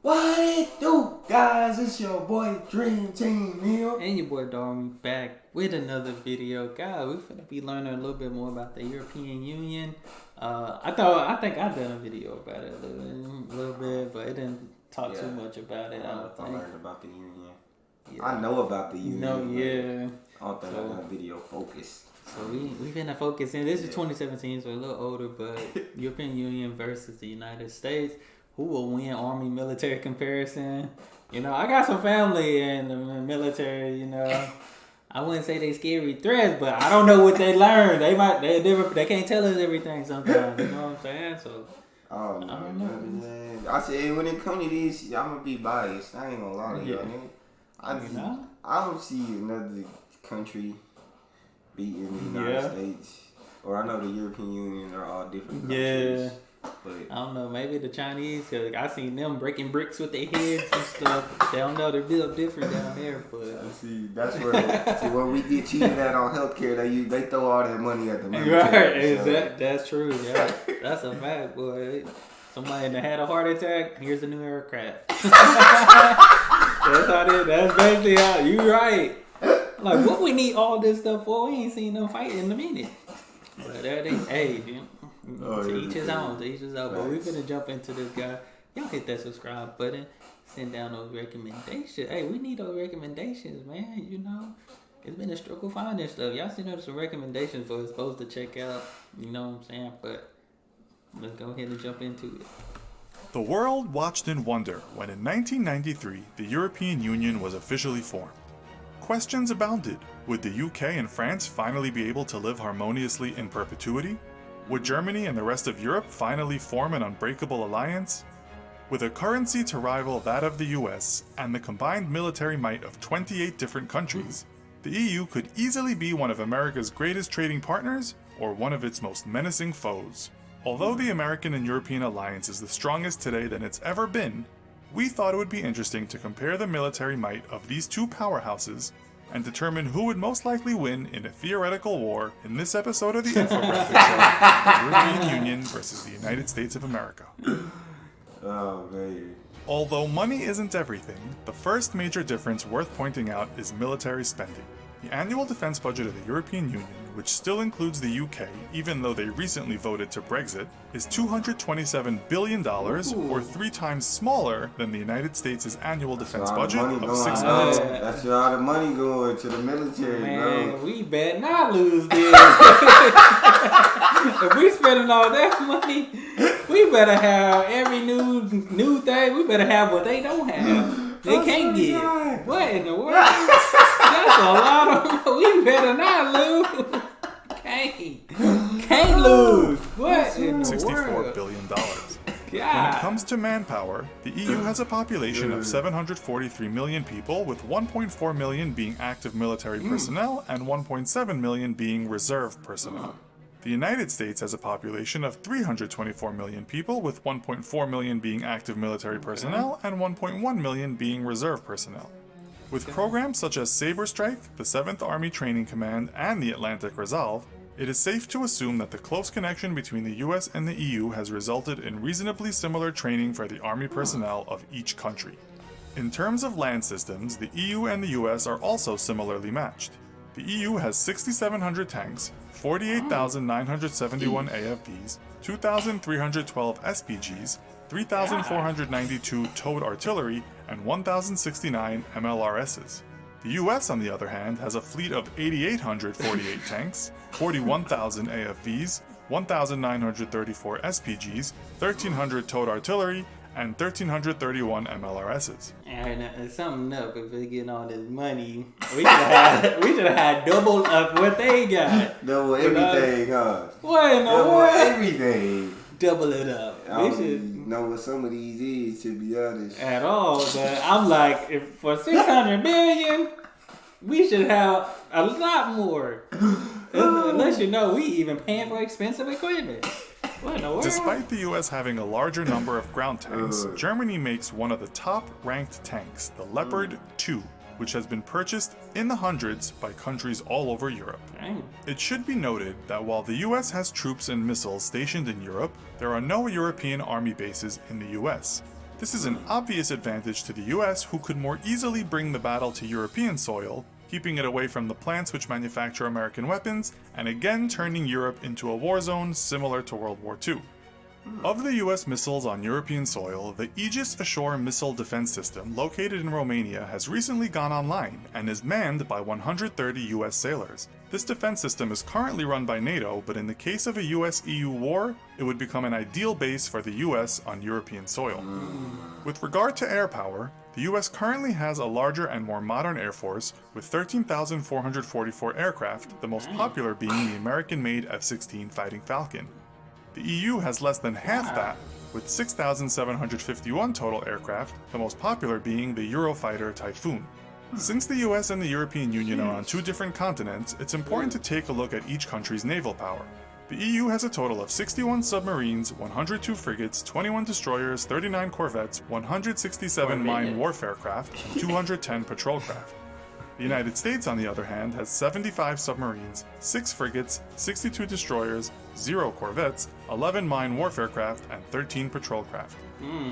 What it do, guys? It's your boy Dream Team Neil. And your boy Darwin back with another video. Guys, we're going to be learning a little bit more about the European Union. I think I've done a video about it a little bit, but it didn't talk too much about it. I learned about the Union. Yeah. I know about the Union. I don't think I've done a video focused. So we've been focusing. This is 2017, so a little older, but European Union versus the United States. Who will win Army military comparison? You know, I got some family in the military, you know. I wouldn't say they scary threats, but I don't know what they learned. They can't tell us everything sometimes, you know what I'm saying? So I don't know. Man. I said when it comes to this, I'm gonna be biased. I ain't gonna lie to y'all. I don't see another country beating the United States. Or I know the European Union are all different countries. Yeah. But I don't know, maybe the Chinese, cause I seen them breaking bricks with their heads and stuff. They don't know, they're built different down there. But see, that's where when we get cheated at on healthcare, they throw all that money at the military. Right, that's true. Yeah, that's a fact, boy. Somebody that had a heart attack, here's a new aircraft. That's how it is. That's basically how. You right. Like, what we need all this stuff for? We ain't seen them fight in a minute. But to each his own. But we're gonna jump into this guy. Y'all hit that subscribe button. Send down those recommendations. Hey, we need those recommendations, man. You know, it's been a struggle finding stuff. Y'all send us some recommendations for us supposed to check out. You know what I'm saying? But let's go ahead and jump into it. The world watched in wonder when in 1993 the European Union was officially formed. Questions abounded. Would the UK and France finally be able to live harmoniously in perpetuity? Would Germany and the rest of Europe finally form an unbreakable alliance? With a currency to rival that of the US and the combined military might of 28 different countries, the EU could easily be one of America's greatest trading partners or one of its most menacing foes. Although the American and European alliance is the strongest today than it's ever been, we thought it would be interesting to compare the military might of these two powerhouses and determine who would most likely win in a theoretical war in this episode of the infographics show, the European Union versus the United States of America. Oh, man. Although money isn't everything, the first major difference worth pointing out is military spending. The annual defense budget of the European Union, which still includes the UK, even though they recently voted to Brexit, is $227 billion, or 3 times smaller than the United States' annual defense budget of $600. That's a lot of money going to the military, bro. We better not lose this. If we spending all that money, we better have every new thing. We better have what they don't have. They can't get. What in the world? That's a lot of money. We better not lose. Can't lose. What in the world? $64 billion. When it comes to manpower, the EU has a population of 743 million people, with 1.4 million being active military personnel and 1.7 million being reserve personnel. The United States has a population of 324 million people, with 1.4 million being active military personnel and 1.1 million being reserve personnel. With programs such as Sabre Strike, the 7th Army Training Command, and the Atlantic Resolve, it is safe to assume that the close connection between the US and the EU has resulted in reasonably similar training for the Army personnel of each country. In terms of land systems, the EU and the US are also similarly matched. The EU has 6,700 tanks, 48,971 AFVs, 2,312 SPGs, 3,492 towed artillery, and 1,069 MLRSs. The US, on the other hand, has a fleet of 8,848 tanks, 41,000 AFVs, 1,934 SPGs, 1,300 towed artillery, and 1,331 MLRSs. And it's something up if they getting all this money. We should have had double of what they got. Double everything, huh? What in the world? Everything. Double it up. I don't know what some of these is, to be honest. At all, but I'm like, if for 600 billion, we should have a lot more. Unless you know we even paying for expensive equipment. What in the world? Despite the US having a larger number of ground tanks, Germany makes one of the top-ranked tanks, the Leopard 2, which has been purchased in the hundreds by countries all over Europe. Dang. It should be noted that while the US has troops and missiles stationed in Europe, there are no European army bases in the US. This is an obvious advantage to the US, who could more easily bring the battle to European soil, keeping it away from the plants which manufacture American weapons, and again turning Europe into a war zone similar to World War II. Of the US missiles on European soil, the Aegis Ashore missile defense system, located in Romania, has recently gone online and is manned by 130 US sailors. This defense system is currently run by NATO, but in the case of a US-EU war, it would become an ideal base for the US on European soil. With regard to air power, the US currently has a larger and more modern air force with 13,444 aircraft, the most popular being the American-made F-16 Fighting Falcon. The EU has less than half that, with 6,751 total aircraft, the most popular being the Eurofighter Typhoon. Since the US and the European Union are on two different continents, it's important to take a look at each country's naval power. The EU has a total of 61 submarines, 102 frigates, 21 destroyers, 39 corvettes, 167 mine warfare craft, and 210 patrol craft. The United States, on the other hand, has 75 submarines, 6 frigates, 62 destroyers, 0 corvettes, 11 mine warfare craft, and 13 patrol craft.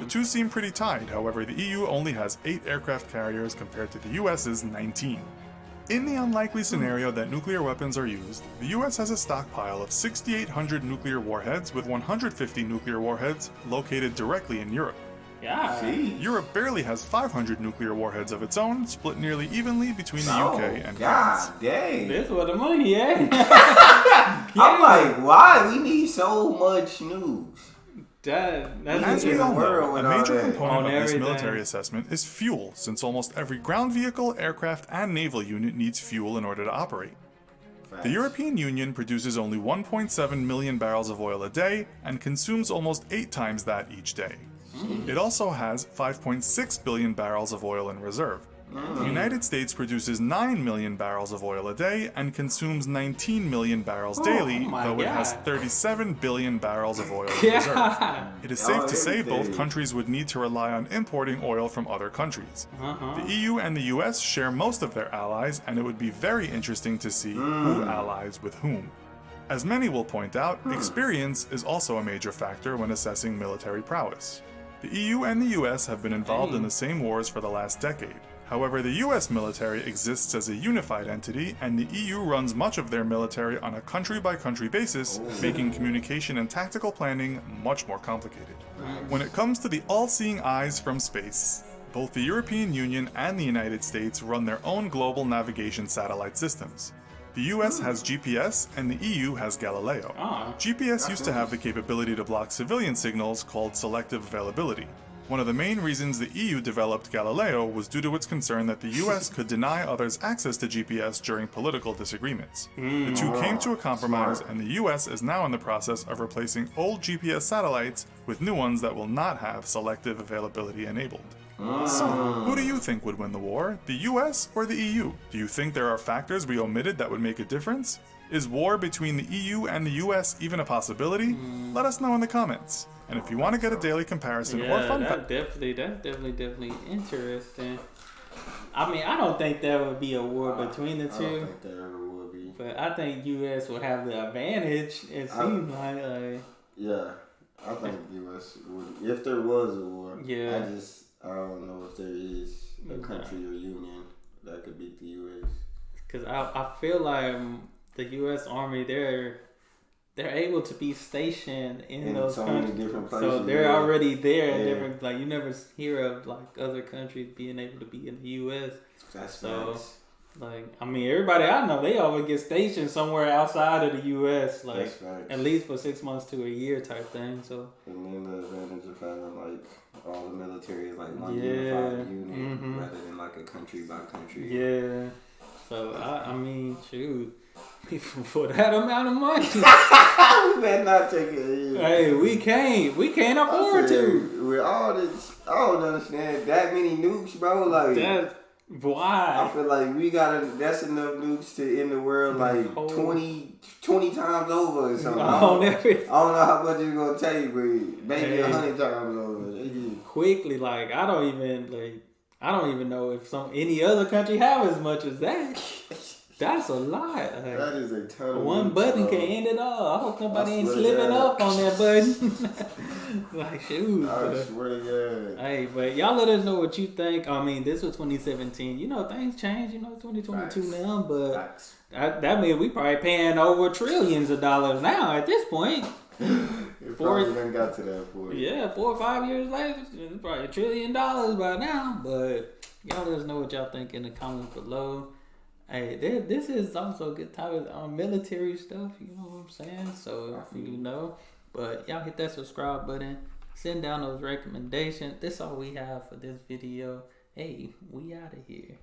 The two seem pretty tied, however the EU only has 8 aircraft carriers compared to the US's 19. In the unlikely scenario that nuclear weapons are used, the US has a stockpile of 6,800 nuclear warheads with 150 nuclear warheads located directly in Europe. Yeah. Europe barely has 500 nuclear warheads of its own, split nearly evenly between the UK and France. God dang. This where the money at. I'm like, why? We need so much news. That's As we all know, a major component of this everything. military assessment is fuel, since almost every ground vehicle, aircraft, and naval unit needs fuel in order to operate. The European Union produces only 1.7 million barrels of oil a day and consumes almost 8 times that each day. It also has 5.6 billion barrels of oil in reserve. The United States produces 9 million barrels of oil a day and consumes 19 million barrels daily, though it has 37 billion barrels of oil in reserve. It is safe to say both countries would need to rely on importing oil from other countries. The EU and the US share most of their allies, and it would be very interesting to see who allies with whom. As many will point out, experience is also a major factor when assessing military prowess. The EU and the US have been involved in the same wars for the last decade. However, the US military exists as a unified entity, and the EU runs much of their military on a country-by-country basis, making communication and tactical planning much more complicated. When it comes to the all-seeing eyes from space, both the European Union and the United States run their own global navigation satellite systems. The US has GPS and the EU has Galileo. GPS used to have the capability to block civilian signals called selective availability. One of the main reasons the EU developed Galileo was due to its concern that the US could deny others access to GPS during political disagreements. The two came to a compromise, and the US is now in the process of replacing old GPS satellites with new ones that will not have selective availability enabled. So, who do you think would win the war, the US or the EU? Do you think there are factors we omitted that would make a difference? Is war between the EU and the US even a possibility? Let us know in the comments. And if you want to get a daily comparison or fun fact, that's definitely interesting. I mean, I don't think there would be a war between the two. I don't think there ever would be. But I think US would have the advantage. It seems like. Yeah, I think US would. If there was a war, Yeah. I don't know if there is a country or union that could beat the US. Because I feel like the US Army, they're able to be stationed in those so countries. many different places. So they're already there. Yeah. Different, like you never hear of like other countries being able to be in the US. That's So nice. like I mean, everybody I know, they always get stationed somewhere outside of the US, like That's nice. at least for 6 months to a year type thing. So And then the advantage of having like all the military is like one Yeah. unified unit rather than like a country by country. yeah. So I mean, shoot, for that amount of money, We better not take it. hey, we can't afford to. With all this, I don't understand that many nukes, bro. Like That's I why. feel like that's enough nukes to end the world like 20 times over or something. I don't know how much it's gonna take, but maybe 100 times over. Quickly, like I don't even know if any other country have as much as that. That's a lot. That is a ton of one weeks, button bro. can end it all. I hope nobody I ain't swear to slipping God. up on that button. Like, shoot. I swear to God. Hey, but y'all let us know what you think. I mean, this was 2017. You know, things change. You know, 2022 Facts. now, but Facts. that means we probably paying over trillions of dollars now at this point. It probably done got to that point. Yeah, 4 or 5 years later, it's probably $1 trillion by now. But y'all let us know what y'all think in the comments below. Hey, this is also a good topic on military stuff. You know what I'm saying? So you know, but y'all hit that subscribe button. Send down those recommendations. That's all we have for this video. Hey, we out of here.